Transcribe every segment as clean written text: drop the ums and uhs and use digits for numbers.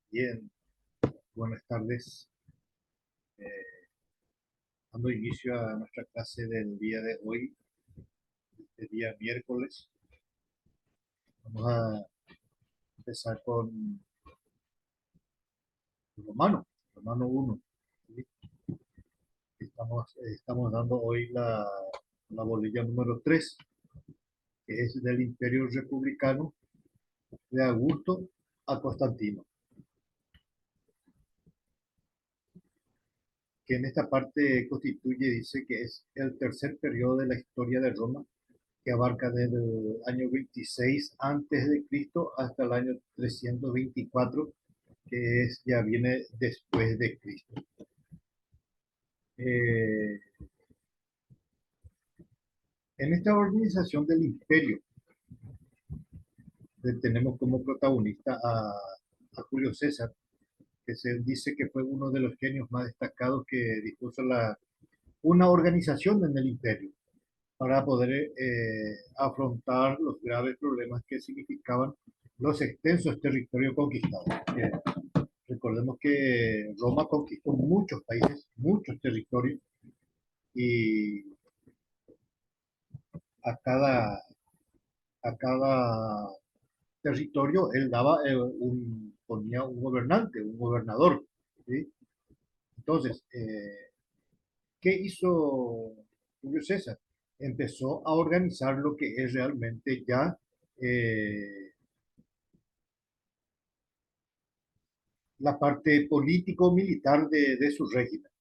Bien, buenas tardes. Eh, Dando inicio a nuestra clase del día de hoy, el día miércoles. Vamos a empezar con Romano, Romano 1. ¿Sí? Estamos dando hoy la bolilla número 3, que es del Imperio Republicano de Augusto a Constantino, que en esta parte constituye, dice que es el tercer periodo de la historia de Roma, que abarca desde el año 26 antes de Cristo hasta el año 324, que ya viene después de Cristo. Eh, en esta organización del imperio tenemos como protagonista a Julio César, que se dice que fue uno de los genios más destacados que dispuso una organización en el imperio para poder afrontar los graves problemas que significaban los extensos territorios conquistados. Recordemos que Roma conquistó muchos países, muchos territorios, y a cada, a cada territorio él daba ponía un gobernante, un gobernador. ¿Sí? Entonces, ¿qué hizo Julio César? Empezó a organizar lo que es realmente ya eh, la parte político-militar de su régimen.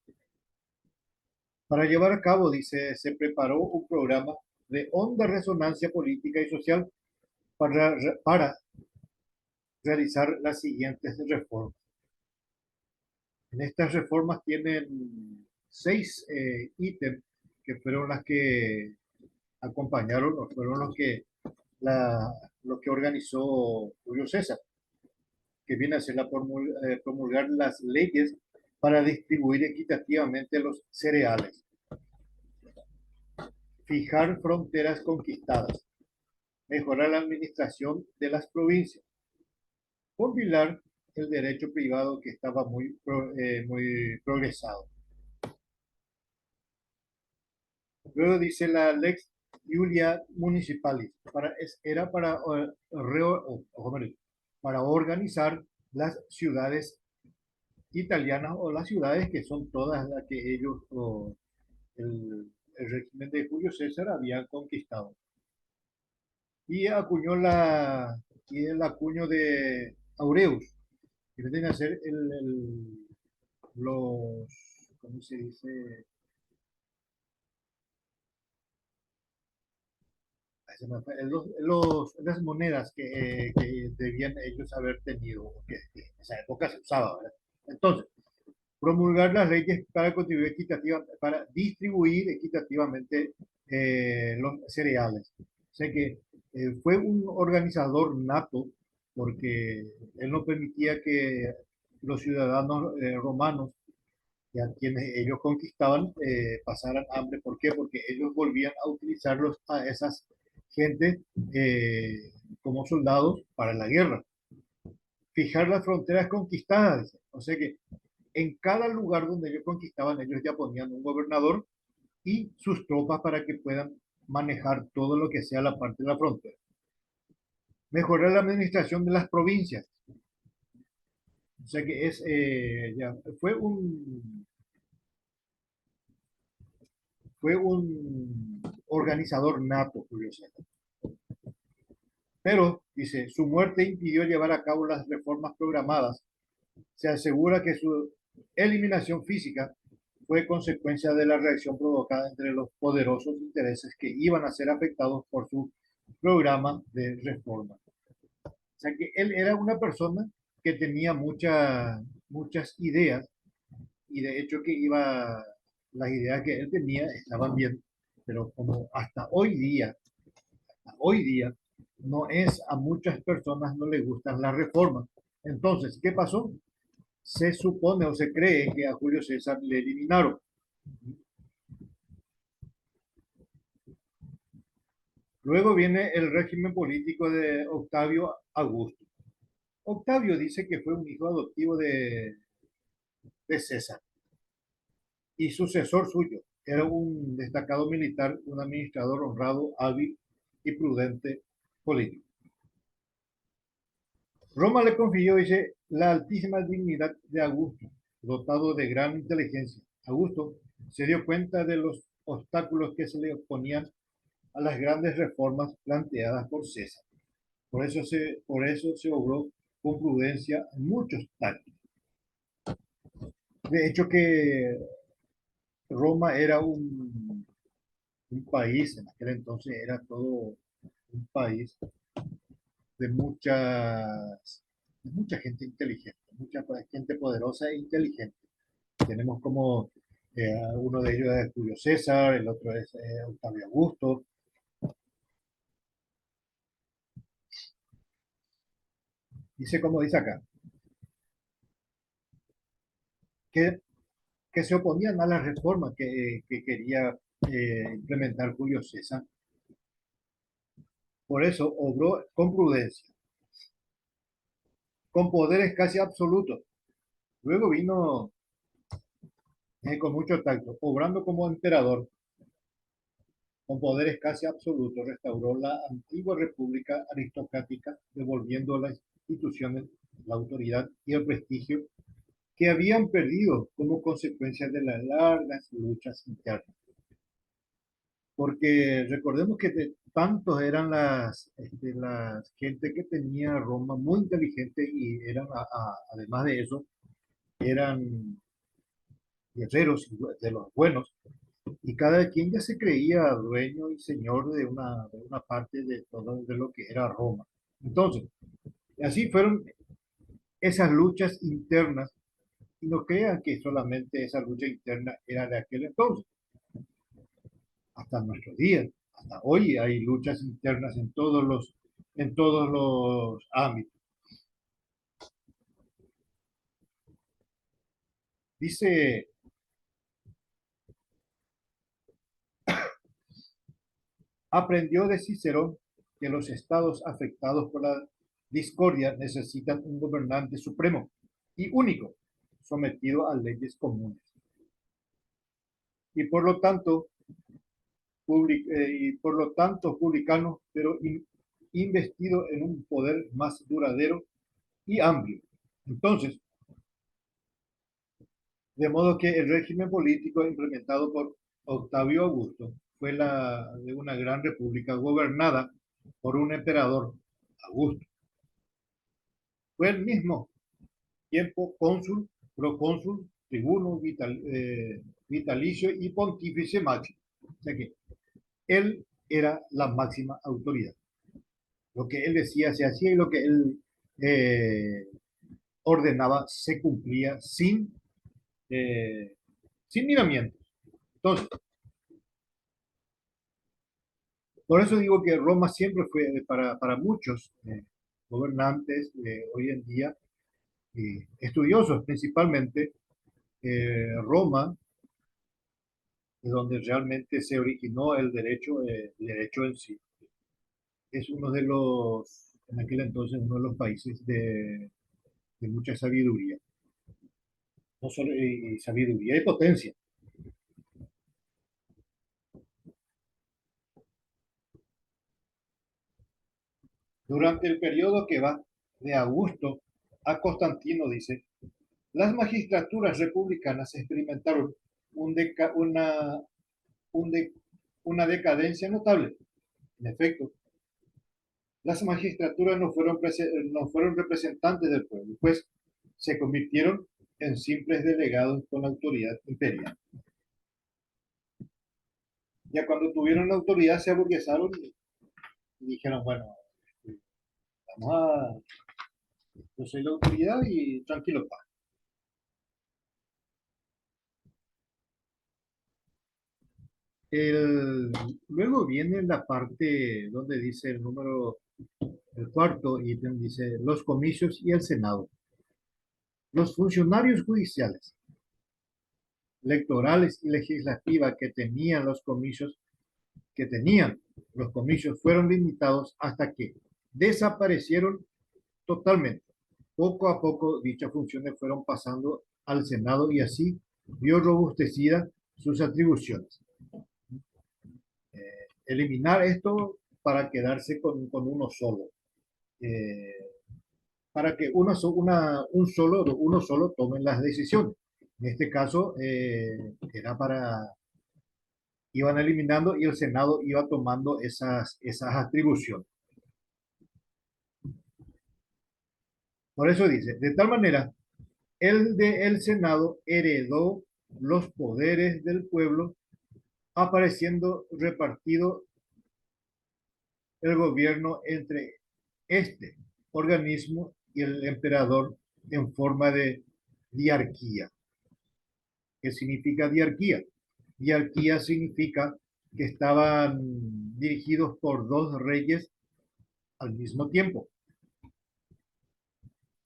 Para llevar a cabo, dice, se preparó un programa de honda resonancia política y social para realizar las siguientes reformas. En estas reformas tienen 6 ítems que fueron las que acompañaron, o fueron los que organizó Julio César, que viene a ser promulgar las leyes para distribuir equitativamente los cereales, fijar fronteras conquistadas, mejorar la administración de las provincias, compilar el derecho privado que estaba muy progresado. Luego dice la Lex Iulia Municipalis, era para organizar las ciudades italianas, o las ciudades que son todas las que ellos, el régimen de Julio César, habían conquistado. Y y el acuño de Aureus, que vienen a ser los, ¿cómo se dice? Las monedas que debían ellos haber tenido, que en esa época se usaba, ¿verdad? Entonces, promulgar las leyes para distribuir equitativamente los cereales. O sea que fue un organizador nato, porque él no permitía que los ciudadanos romanos, a quienes ellos conquistaban, pasaran hambre. ¿Por qué? Porque ellos volvían a utilizarlos a esas gentes como soldados para la guerra. Fijar las fronteras conquistadas. O sea que en cada lugar donde ellos conquistaban, ellos ya ponían un gobernador y sus tropas para que puedan manejar todo lo que sea la parte de la frontera. Mejorar la administración de las provincias. O sea que fue un organizador nato, Julio César. Pero, dice, su muerte impidió llevar a cabo las reformas programadas. Se asegura que su eliminación física fue consecuencia de la reacción provocada entre los poderosos intereses que iban a ser afectados por su programa de reforma. O sea que él era una persona que tenía muchas ideas, y de hecho las ideas que él tenía estaban bien, pero como hasta hoy día, no es, a muchas personas no les gustan las reformas. Entonces, ¿qué pasó? Se supone o se cree que a Julio César le eliminaron. Luego viene el régimen político de Octavio Augusto. Octavio dice que fue un hijo adoptivo de César y sucesor suyo. Era un destacado militar, un administrador honrado, hábil y prudente político. Roma le confirió, dice, la altísima dignidad de Augusto, dotado de gran inteligencia. Augusto se dio cuenta de los obstáculos que se le oponían a las grandes reformas planteadas por César. Por eso se obró con prudencia en muchos tactos. De hecho que Roma era un país, en aquel entonces era todo un país de mucha gente inteligente, mucha gente poderosa e inteligente. Tenemos como uno de ellos es Julio César, el otro es Octavio Augusto. Dice como dice acá, que, que se oponían a las reformas que quería implementar Julio César. Por eso obró con prudencia, con poderes casi absolutos. Luego vino con mucho tacto, obrando como emperador, con poderes casi absolutos, restauró la antigua república aristocrática, devolviendo a las instituciones la autoridad y el prestigio que habían perdido como consecuencia de las largas luchas internas. Porque recordemos que tantos eran las gente que tenía Roma muy inteligente y eran, además de eso, eran guerreros de los buenos, y cada quien ya se creía dueño y señor de una parte de todo de lo que era Roma. Entonces, así fueron esas luchas internas, y no crean que solamente esa lucha interna era de aquel entonces, hasta nuestros días, hasta hoy hay luchas internas en todos los ámbitos. Dice, aprendió de Cicerón que los estados afectados por la discordia necesitan un gobernante supremo y único, sometido a leyes comunes. Y por lo tanto, publicano, pero investido en un poder más duradero y amplio. Entonces, de modo que el régimen político implementado por Octavio Augusto fue la de una gran república gobernada por un emperador, Augusto. Fue el mismo tiempo cónsul, procónsul, tribuno, vitalicio y pontífice máximo. O sea que él era la máxima autoridad. Lo que él decía se hacía y lo que él eh, ordenaba se cumplía sin miramientos. Entonces, por eso digo que Roma siempre fue para muchos gobernantes hoy en día, estudiosos principalmente, Roma, de donde realmente se originó el derecho en sí. Es en aquel entonces, uno de los países de mucha sabiduría, no solo sabiduría y potencia. Durante el periodo que va de Augusto a Constantino, dice, las magistraturas republicanas experimentaron un deca- un de- una decadencia notable. En efecto, las magistraturas no fueron representantes del pueblo, pues se convirtieron en simples delegados con la autoridad imperial. Ya cuando tuvieron la autoridad se aburguesaron y dijeron, bueno, vamos yo soy la autoridad y tranquilo, pa. El, Luego viene la parte donde dice el cuarto ítem, dice los comicios y el Senado. Los funcionarios judiciales, electorales y legislativas que tenían los comicios fueron limitados hasta que desaparecieron totalmente. poco a poco dichas funciones fueron pasando al Senado y así vio robustecida sus atribuciones. Eliminar esto para quedarse con uno solo. Eh, para que uno solo tome las decisiones. En este caso, era para, iban eliminando y el Senado iba tomando esas atribuciones. Por eso dice, de tal manera, el Senado heredó los poderes del pueblo, apareciendo repartido el gobierno entre este organismo y el emperador en forma de diarquía. ¿Qué significa diarquía? Diarquía significa que estaban dirigidos por dos reyes al mismo tiempo.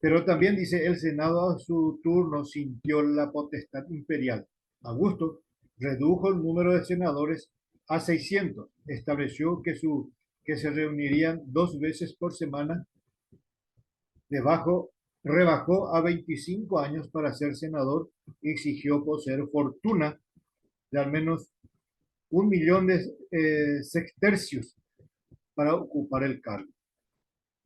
Pero también dice, el Senado a su turno sintió la potestad imperial. Augusto redujo el número de senadores a 600. Estableció que se reunirían 2 veces por semana. Rebajó a 25 años para ser senador y exigió poseer fortuna de al menos 1 millón de sextercios para ocupar el cargo.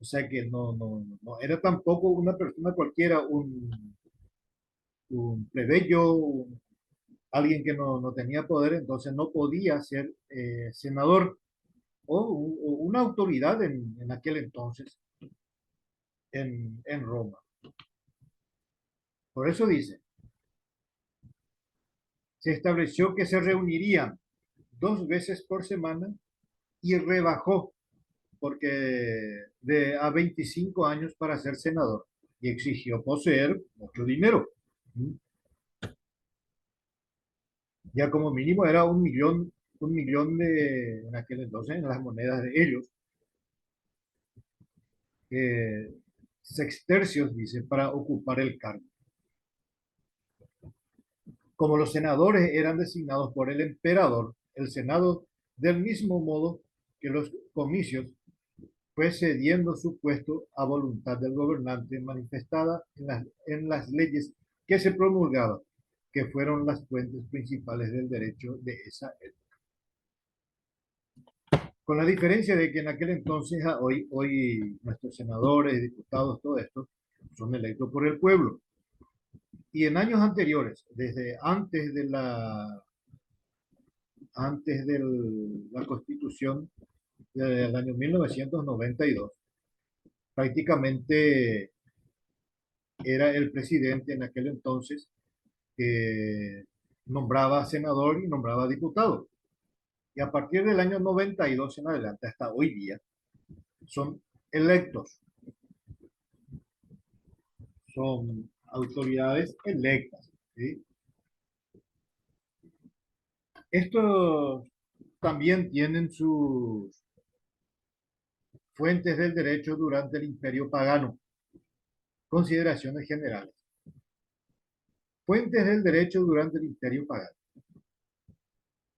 O sea que no era tampoco una persona cualquiera, un plebeyo, alguien que no tenía poder, entonces no podía ser senador o una autoridad en aquel entonces en Roma. Por eso dice, se estableció que se reunirían 2 veces por semana y rebajó porque a 25 años para ser senador y exigió poseer mucho dinero. Ya como mínimo era 1 millón en aquel entonces, en las monedas de ellos, sextercios, dice, para ocupar el cargo. Como los senadores eran designados por el emperador, el Senado, del mismo modo que los comicios, fue cediendo su puesto a voluntad del gobernante manifestada en las leyes que se promulgaban, que fueron las fuentes principales del derecho de esa época. Con la diferencia de que en aquel entonces, hoy nuestros senadores, diputados, todo esto, son electos por el pueblo. Y en años anteriores, desde antes de la Constitución del año 1992, prácticamente era el presidente en aquel entonces que nombraba senador y nombraba diputado. Y a partir del año 92 en adelante, hasta hoy día, son electos, son autoridades electas. ¿Sí? Estos también tienen sus fuentes del derecho durante el Imperio Pagano. Consideraciones generales. Fuentes del derecho durante el Imperio Pagano.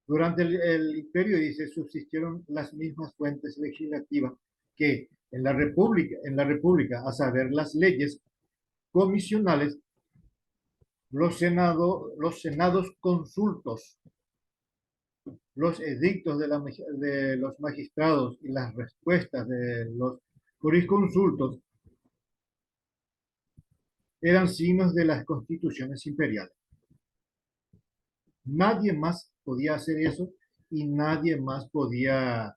Durante el imperio, dice, subsistieron las mismas fuentes legislativas que en la República, a saber, las leyes comisionales, los senados consultos, los edictos de los magistrados y las respuestas de los jurisconsultos eran signos de las constituciones imperiales. Nadie más podía hacer eso y nadie más podía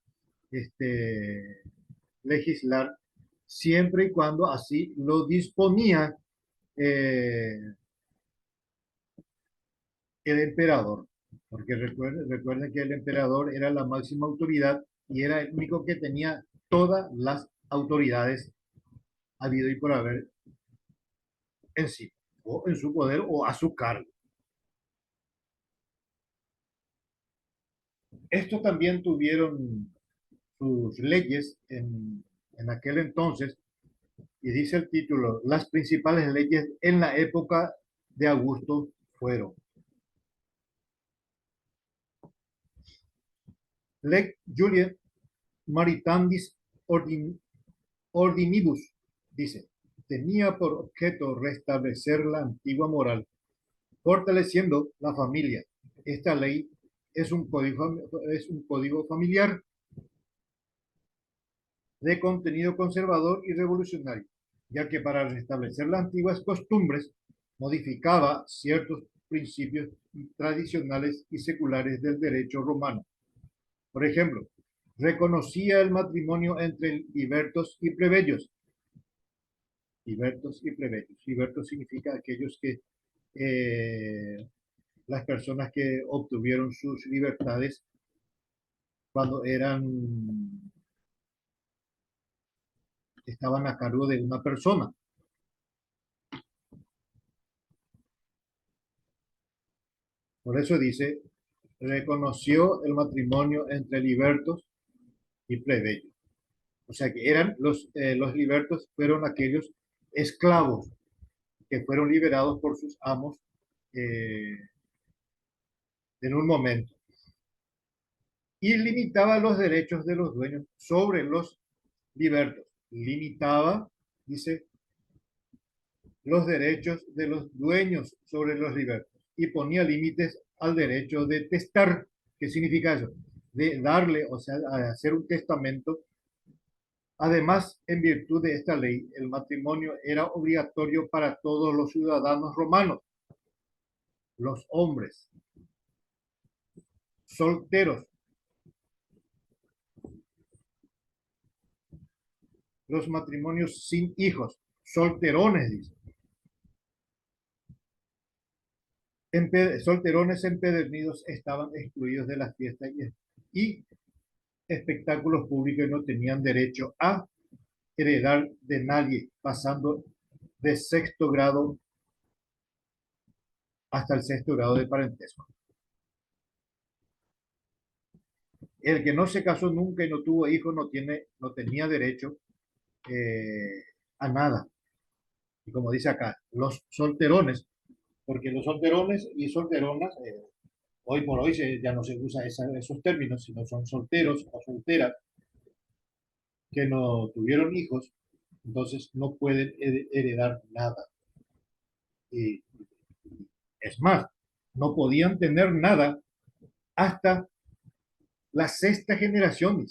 legislar siempre y cuando así lo disponía eh, el emperador. Porque recuerden que el emperador era la máxima autoridad y era el único que tenía todas las autoridades habido y por haber en sí, o en su poder o a su cargo. Estos también tuvieron sus leyes en aquel entonces, y dice el título, las principales leyes en la época de Augusto fueron Leg Juliae Maritandis Ordinibus, dice, tenía por objeto restablecer la antigua moral, fortaleciendo la familia. Esta ley es un código familiar de contenido conservador y revolucionario, ya que para restablecer las antiguas costumbres modificaba ciertos principios tradicionales y seculares del derecho romano. Por ejemplo, reconocía el matrimonio entre libertos y plebeyos. Libertos y plebeyos. Libertos significa aquellos que, las personas que obtuvieron sus libertades cuando estaban a cargo de una persona. Por eso dice, reconoció el matrimonio entre libertos y plebeyos. O sea que eran los libertos, fueron aquellos esclavos que fueron liberados por sus amos eh, en un momento. Y limitaba los derechos de los dueños sobre los libertos. Limitaba, dice, los derechos de los dueños sobre los libertos y ponía límites al derecho de testar. ¿Qué significa eso? De darle, o sea, hacer un testamento. Además, en virtud de esta ley, el matrimonio era obligatorio para todos los ciudadanos romanos, los hombres, solteros, los matrimonios sin hijos, solterones, dice. Solterones empedernidos estaban excluidos de las fiestas y espectáculos públicos y no tenían derecho a heredar de nadie, pasando de sexto grado hasta el sexto grado de parentesco. El que no se casó nunca y no tuvo hijos no tenía derecho a nada. Y como dice acá, los solterones, porque los solterones y solteronas, hoy por hoy ya no se usa esos términos, sino son solteros o solteras que no tuvieron hijos, entonces no pueden heredar nada. Y es más, no podían tener nada hasta la sexta generación.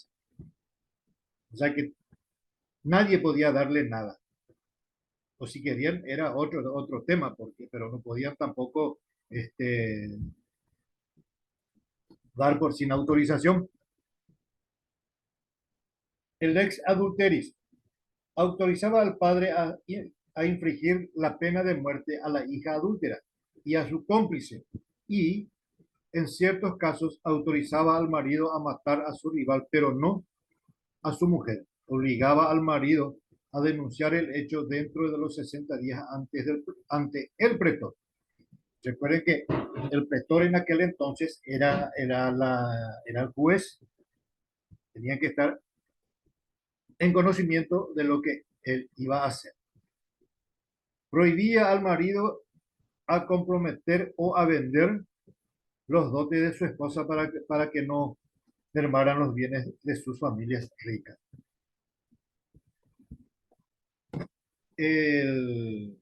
O sea que nadie podía darle nada. O si querían, era otro tema, pero no podían tampoco dar por sin autorización. El lex adulteris autorizaba al padre a infligir la pena de muerte a la hija adúltera y a su cómplice, y en ciertos casos autorizaba al marido a matar a su rival, pero no a su mujer. Obligaba al marido a denunciar el hecho dentro de los 60 días ante el pretor. Recuerden que el pretor en aquel entonces era el juez, tenía que estar en conocimiento de lo que él iba a hacer. Prohibía al marido a comprometer o a vender los dotes de su esposa para que no mermaran los bienes de sus familias ricas. En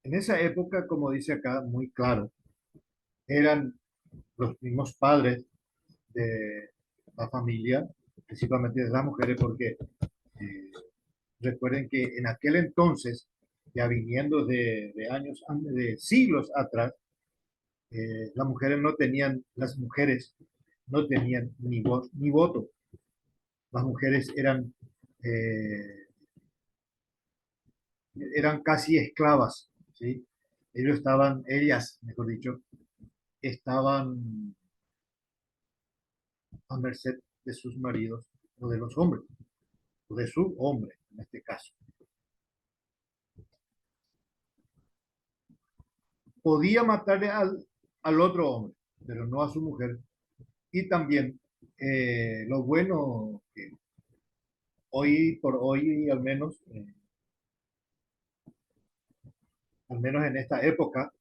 esa época, como dice acá, muy claro, eran los mismos padres de la familia, principalmente de las mujeres, porque eh, recuerden que en aquel entonces, ya viniendo de años, de siglos atrás, las mujeres no tenían ni voz ni voto. Las mujeres eh, eran casi esclavas, ¿sí? Ellas, mejor dicho, estaban a merced de sus maridos o de los hombres, o de su hombre en este caso. Podía matarle al otro hombre, pero no a su mujer. Y también lo bueno que hoy por hoy, al menos en esta época,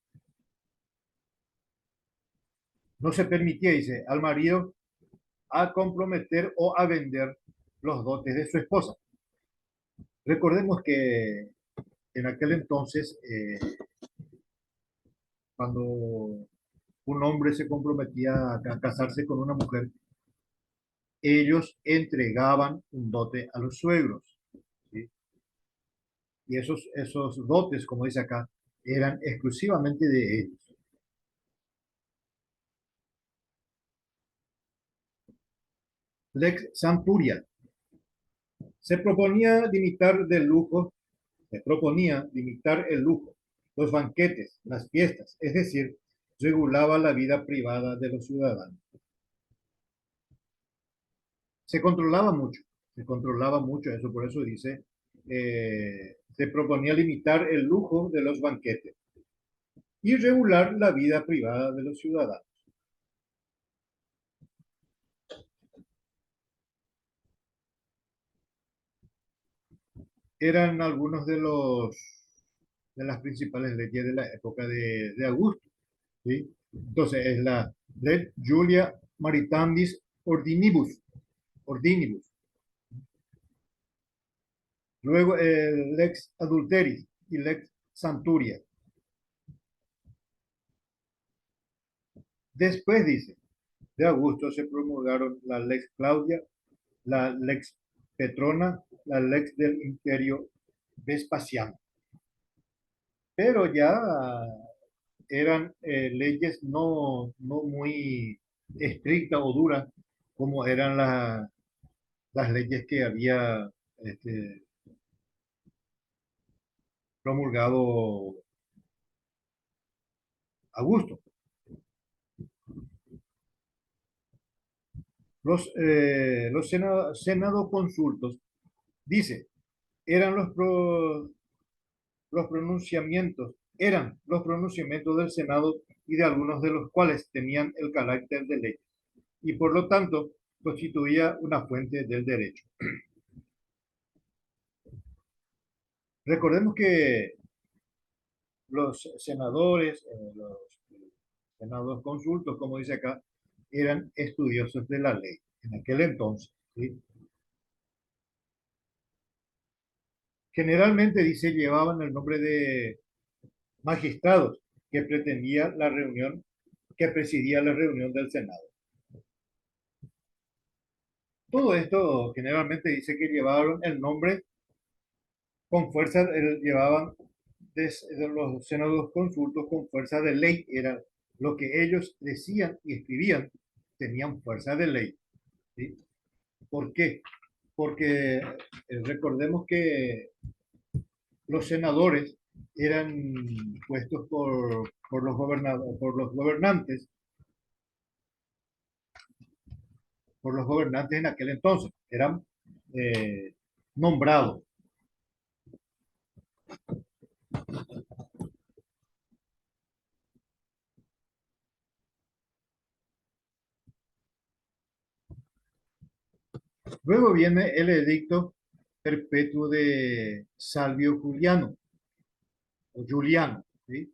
no se permitía, dice, al marido a comprometer o a vender los dotes de su esposa. Recordemos que En aquel entonces, cuando un hombre se comprometía a casarse con una mujer, ellos entregaban un dote a los suegros, ¿sí? Y esos dotes, como dice acá, eran exclusivamente de ellos. Lex Santuria se proponía limitar el lujo, los banquetes, las fiestas, es decir, regulaba la vida privada de los ciudadanos. Se controlaba mucho, se controlaba mucho eso, por eso dice, se proponía limitar el lujo de los banquetes y regular la vida privada de los ciudadanos. Eran algunos de las principales leyes de la época de Augusto, ¿sí? Entonces es la Ley Julia Maritandis Ordinibus. Luego el Lex Adulteris y Lex Santuria. Después dice, de Augusto se promulgaron la Lex Claudia, la Lex Petrona, la Lex del Imperio Vespasiano. Pero ya eran leyes no muy estrictas o duras como eran las leyes que había este, promulgado Augusto. Los senados consultos, dice, eran los pronunciamientos, eran los pronunciamientos del Senado y de algunos de los cuales tenían el carácter de ley y por lo tanto constituía una fuente del derecho. Recordemos que los senados consultos, como dice acá, eran estudiosos de la ley en aquel entonces, ¿sí? Generalmente, dice, llevaban el nombre de magistrados que pretendía la reunión, que presidía la reunión del Senado. Todo esto generalmente dice que llevaron el nombre con fuerza, llevaban de los senados consultos con fuerza de ley, era lo que ellos decían y escribían, tenían fuerza de ley, ¿sí? ¿Por qué? Porque recordemos que los senadores eran puestos por los gobernantes, en aquel entonces, eran eh, nombrados. Luego viene el edicto perpetuo de Salvio Juliano, o Juliano, ¿sí?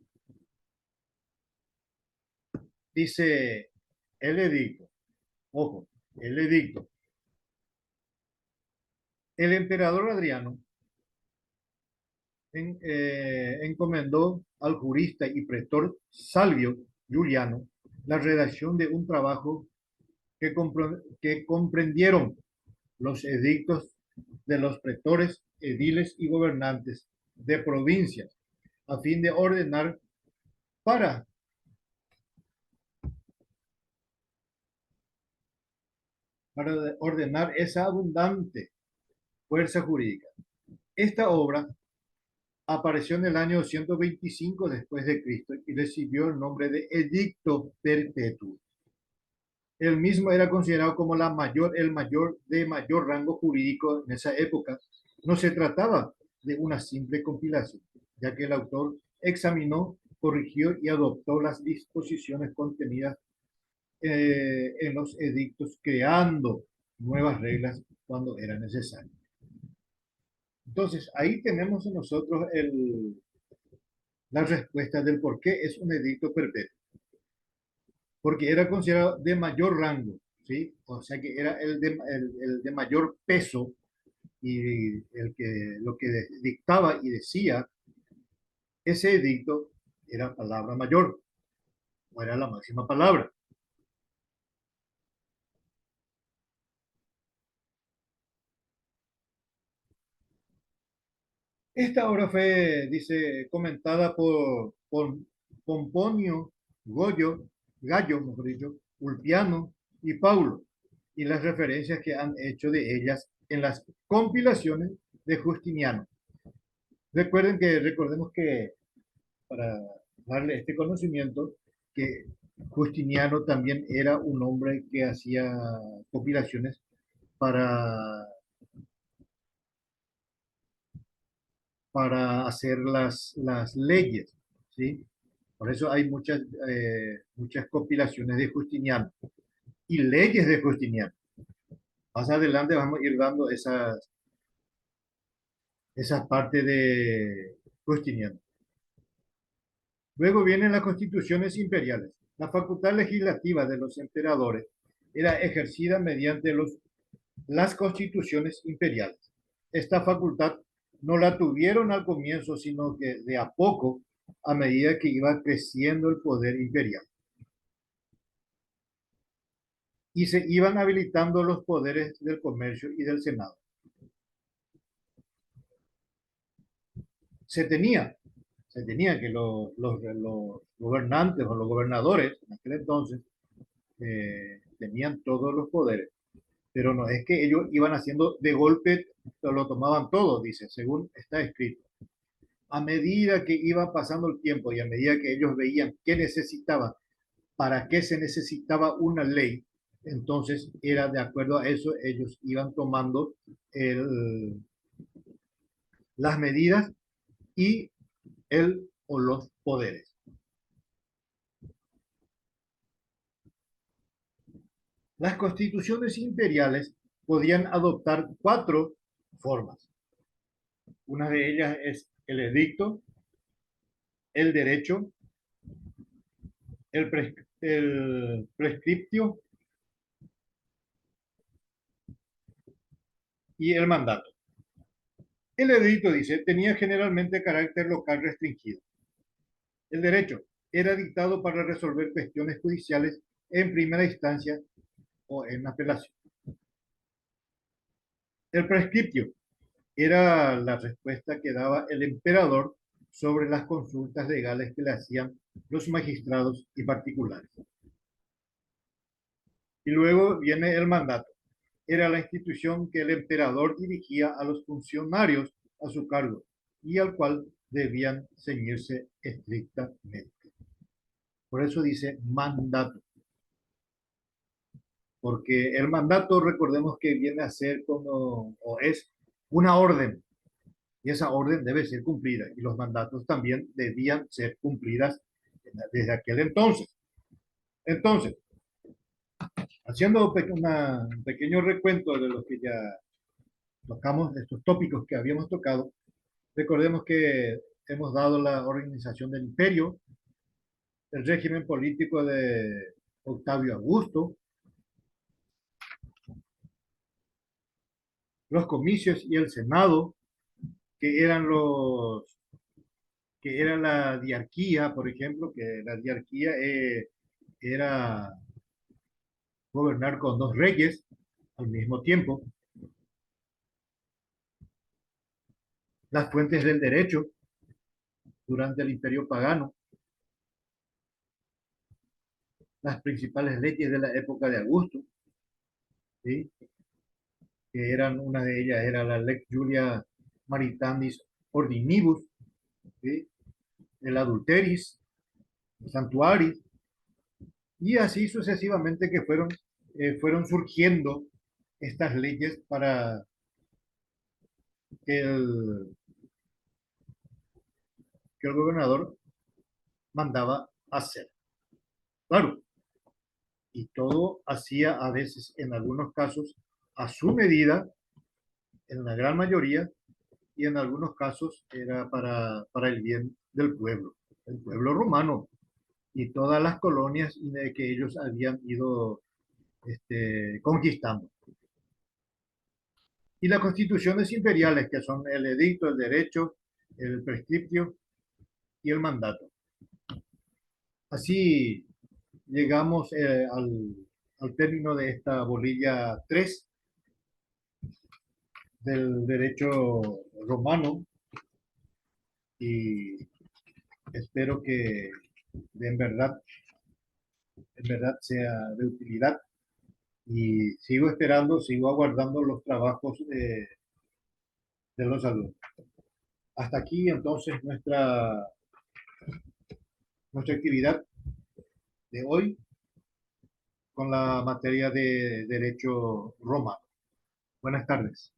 Dice el edicto, ojo, el edicto. El emperador Adriano encomendó al jurista y pretor Salvio Juliano la redacción de un trabajo que comprendieron los edictos de los pretores, ediles y gobernantes de provincias, a fin de ordenar para, para ordenar esa abundante fuerza jurídica. Esta obra apareció en el año 125 después de Cristo y recibió el nombre de Edicto Perpetuo. El mismo era considerado como el mayor de mayor rango jurídico en esa época. No se trataba de una simple compilación, ya que el autor examinó, corrigió y adoptó las disposiciones contenidas en los edictos, creando nuevas reglas cuando era necesario. Entonces, ahí tenemos nosotros la respuesta del por qué es un edicto perpetuo. Porque era considerado de mayor rango, ¿sí? O sea que era el de mayor peso y lo que dictaba y decía ese edicto era palabra mayor, o era la máxima palabra. Esta obra fue, dice, comentada por Pomponio, Goyo, Gallo, mejor dicho, Ulpiano y Paulo, y las referencias que han hecho de ellas en las compilaciones de Justiniano. Recordemos que para darle este conocimiento, que Justiniano también era un hombre que hacía compilaciones para, para hacer las leyes, ¿sí? Por eso hay muchas compilaciones de Justiniano y leyes de Justiniano. Más adelante vamos a ir dando esas partes de Justiniano. Luego vienen las constituciones imperiales. La facultad legislativa de los emperadores era ejercida mediante las constituciones imperiales. Esta facultad no la tuvieron al comienzo, sino que de a poco, a medida que iba creciendo el poder imperial. Y se iban habilitando los poderes del comercio y del Senado. Se tenía, se tenía que los gobernantes o los gobernadores en aquel entonces tenían todos los poderes, pero no es que ellos iban haciendo de golpe, lo tomaban todo, dice, según está escrito. A medida que iba pasando el tiempo y a medida que ellos veían qué necesitaban, para qué se necesitaba una ley, entonces era de acuerdo a eso, ellos iban tomando las medidas y el o los poderes. Las constituciones imperiales podían adoptar cuatro formas. Una de ellas es el edicto, el derecho, el prescriptio y el mandato. El edicto, dice, tenía generalmente carácter local restringido. El derecho era dictado para resolver cuestiones judiciales en primera instancia o en apelación. El prescriptio era la respuesta que daba el emperador sobre las consultas legales que le hacían los magistrados y particulares. Y luego viene el mandato. Era la institución que el emperador dirigía a los funcionarios a su cargo y al cual debían ceñirse estrictamente. Por eso dice mandato, porque el mandato, recordemos que viene a ser como, o es una orden, y esa orden debe ser cumplida, y los mandatos también debían ser cumplidas desde aquel entonces. Entonces, haciendo un pequeño recuento de lo que ya tocamos, de estos tópicos que habíamos tocado, recordemos que hemos dado la organización del imperio, el régimen político de Octavio Augusto, los comicios y el Senado, que eran que era la diarquía, por ejemplo, que la diarquía era gobernar con dos reyes al mismo tiempo, las fuentes del derecho durante el imperio pagano, las principales leyes de la época de Augusto, ¿sí? Que eran, una de ellas era la Lex Julia Maritandis Ordinibus, ¿sí? El Adulteris, el Santuaris, y así sucesivamente que fueron surgiendo estas leyes para que que el gobernador mandaba hacer. Claro, y todo hacía a veces, en algunos casos, a su medida, en la gran mayoría, y en algunos casos era para el bien del pueblo, el pueblo romano y todas las colonias que ellos habían ido conquistando. Y las constituciones imperiales, que son el edicto, el derecho, el prescriptio y el mandato. Así llegamos al término de esta bolilla 3 del derecho romano y espero que en verdad sea de utilidad y sigo esperando, sigo aguardando los trabajos de los alumnos. Hasta aquí entonces nuestra actividad de hoy con la materia de derecho romano. Buenas tardes.